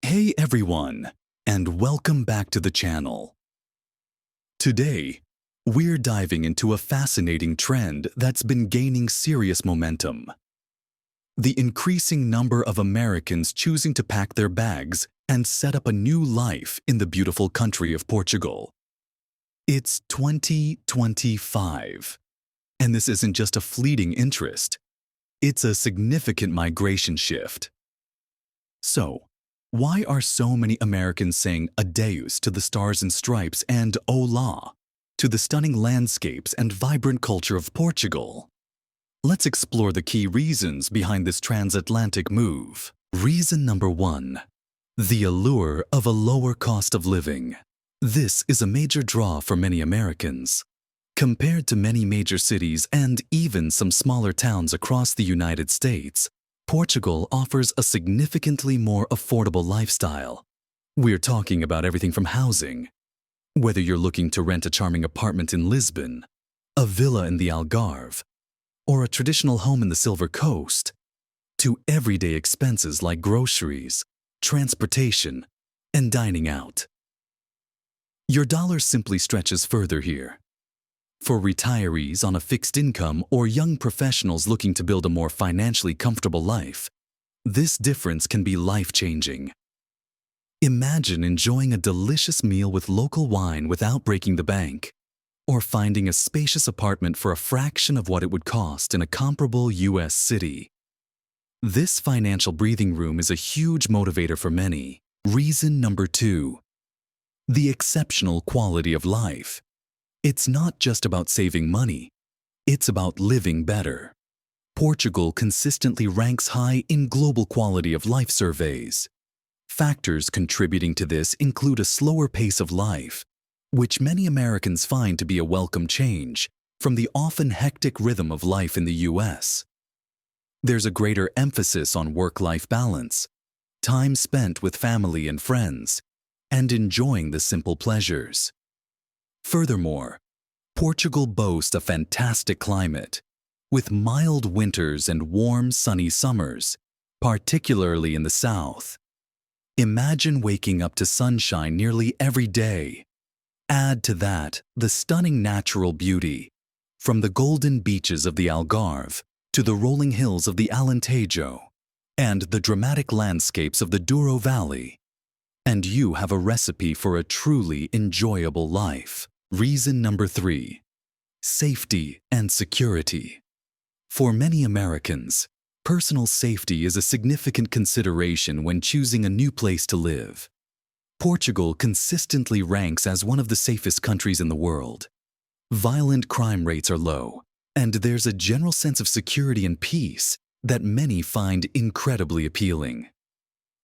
Hey everyone, and welcome back to the channel. Today, we're diving into a fascinating trend that's been gaining serious momentum. The increasing number of Americans choosing to pack their bags and set up a new life in the beautiful country of Portugal. It's 2025, and this isn't just a fleeting interest. It's a significant migration shift. So, why are so many Americans saying adeus to the stars and stripes and hola to the stunning landscapes and vibrant culture of Portugal? Let's explore the key reasons behind this transatlantic move. Reason number 1. The allure of a lower cost of living. This is a major draw for many Americans. Compared to many major cities and even some smaller towns across the United States, Portugal offers a significantly more affordable lifestyle. We're talking about everything from housing, whether you're looking to rent a charming apartment in Lisbon, a villa in the Algarve, or a traditional home in the Silver Coast, to everyday expenses like groceries, transportation, and dining out. Your dollar simply stretches further here. For retirees on a fixed income or young professionals looking to build a more financially comfortable life, this difference can be life-changing. Imagine enjoying a delicious meal with local wine without breaking the bank, or finding a spacious apartment for a fraction of what it would cost in a comparable U.S. city. This financial breathing room is a huge motivator for many. Reason number 2. The exceptional quality of life. It's not just about saving money, it's about living better. Portugal consistently ranks high in global quality of life surveys. Factors contributing to this include a slower pace of life, which many Americans find to be a welcome change from the often hectic rhythm of life in the U.S. There's a greater emphasis on work-life balance, time spent with family and friends, and enjoying the simple pleasures. Furthermore, Portugal boasts a fantastic climate, with mild winters and warm, sunny summers, particularly in the south. Imagine waking up to sunshine nearly every day. Add to that the stunning natural beauty, from the golden beaches of the Algarve to the rolling hills of the Alentejo, and the dramatic landscapes of the Douro Valley. And you have a recipe for a truly enjoyable life. Reason number 3. Safety and security. For many Americans, personal safety is a significant consideration when choosing a new place to live. Portugal consistently ranks as one of the safest countries in the world. Violent crime rates are low, and there's a general sense of security and peace that many find incredibly appealing.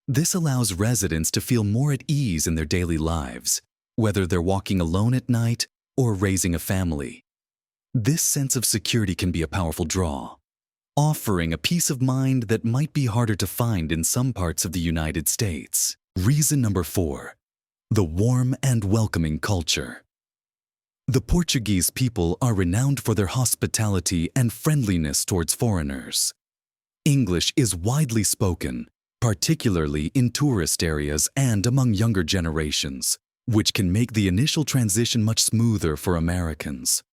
This allows residents to feel more at ease in their daily lives, whether they're walking alone at night or raising a family. This sense of security can be a powerful draw, offering a peace of mind that might be harder to find in some parts of the United States. Reason number 4. The warm and welcoming culture. The Portuguese people are renowned for their hospitality and friendliness towards foreigners. English is widely spoken, particularly in tourist areas and among younger generations, which can make the initial transition much smoother for Americans.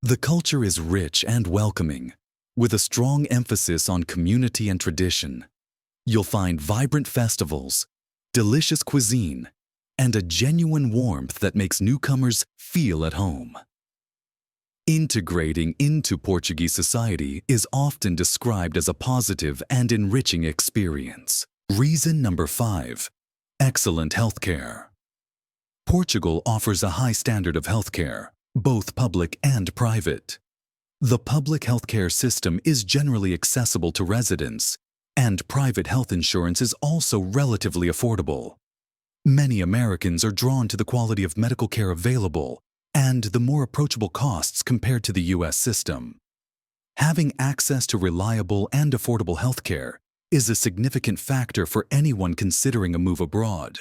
The culture is rich and welcoming, with a strong emphasis on community and tradition. You'll find vibrant festivals, delicious cuisine, and a genuine warmth that makes newcomers feel at home. Integrating into Portuguese society is often described as a positive and enriching experience. Reason number 5. Excellent healthcare. Portugal offers a high standard of healthcare, both public and private. The public healthcare system is generally accessible to residents, and private health insurance is also relatively affordable. Many Americans are drawn to the quality of medical care available and the more approachable costs compared to the U.S. system. Having access to reliable and affordable healthcare is a significant factor for anyone considering a move abroad.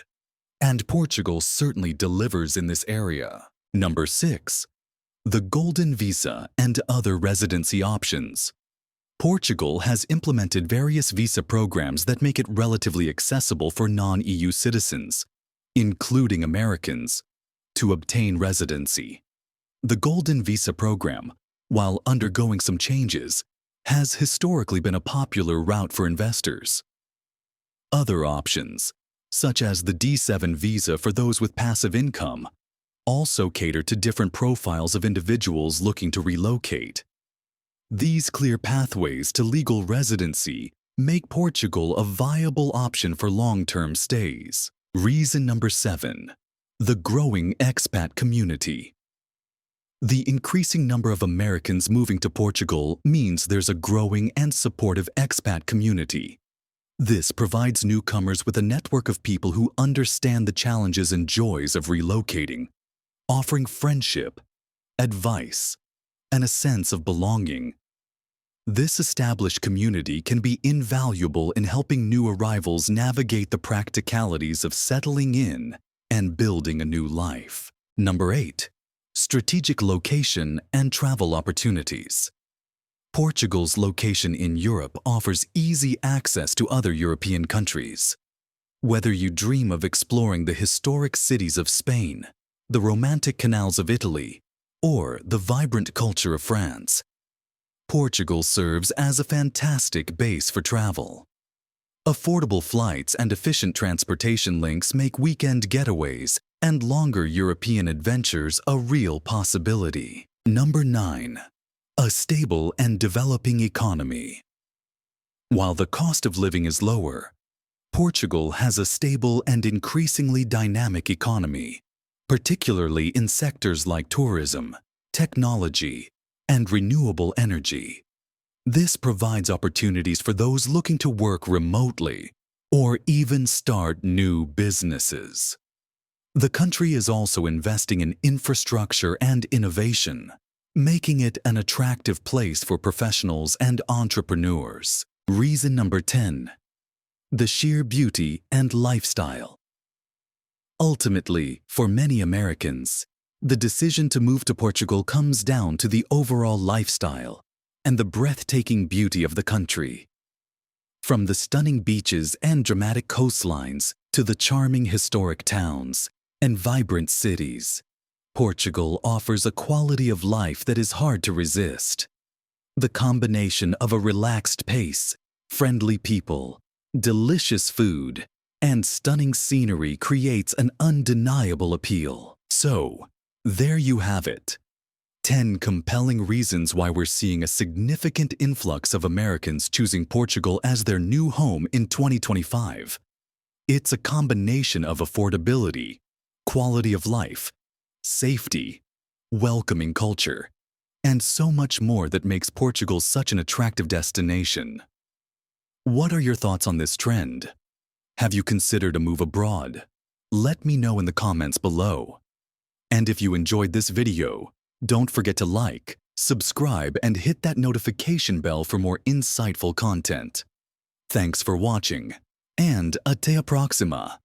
And Portugal certainly delivers in this area. Number 6. The Golden Visa and other residency options. Portugal has implemented various visa programs that make it relatively accessible for non-EU citizens, including Americans, to obtain residency. The Golden Visa program, while undergoing some changes, has historically been a popular route for investors. Other options, such as the D7 visa for those with passive income, also cater to different profiles of individuals looking to relocate. These clear pathways to legal residency make Portugal a viable option for long-term stays. Reason number 7. The growing expat community. The increasing number of Americans moving to Portugal means there's a growing and supportive expat community. This provides newcomers with a network of people who understand the challenges and joys of relocating, offering friendship, advice, and a sense of belonging. This established community can be invaluable in helping new arrivals navigate the practicalities of settling in and building a new life. Number 8. Strategic location and travel opportunities. Portugal's location in Europe offers easy access to other European countries. Whether you dream of exploring the historic cities of Spain, the romantic canals of Italy, or the vibrant culture of France, Portugal serves as a fantastic base for travel. Affordable flights and efficient transportation links make weekend getaways and longer European adventures a real possibility. Number 9. A stable and developing economy. While the cost of living is lower, Portugal has a stable and increasingly dynamic economy, particularly in sectors like tourism, technology, and renewable energy. This provides opportunities for those looking to work remotely or even start new businesses. The country is also investing in infrastructure and innovation, making it an attractive place for professionals and entrepreneurs. Reason number 10. The sheer beauty and lifestyle. Ultimately, for many Americans, the decision to move to Portugal comes down to the overall lifestyle and the breathtaking beauty of the country. From the stunning beaches and dramatic coastlines to the charming historic towns and vibrant cities, Portugal offers a quality of life that is hard to resist. The combination of a relaxed pace, friendly people, delicious food, and stunning scenery creates an undeniable appeal. So, there you have it. 10 compelling reasons why we're seeing a significant influx of Americans choosing Portugal as their new home in 2025. It's a combination of affordability, quality of life, safety, welcoming culture, and so much more that makes Portugal such an attractive destination. What are your thoughts on this trend? Have you considered a move abroad? Let me know in the comments below. And if you enjoyed this video, don't forget to like, subscribe, and hit that notification bell for more insightful content. Thanks for watching, and até a próxima!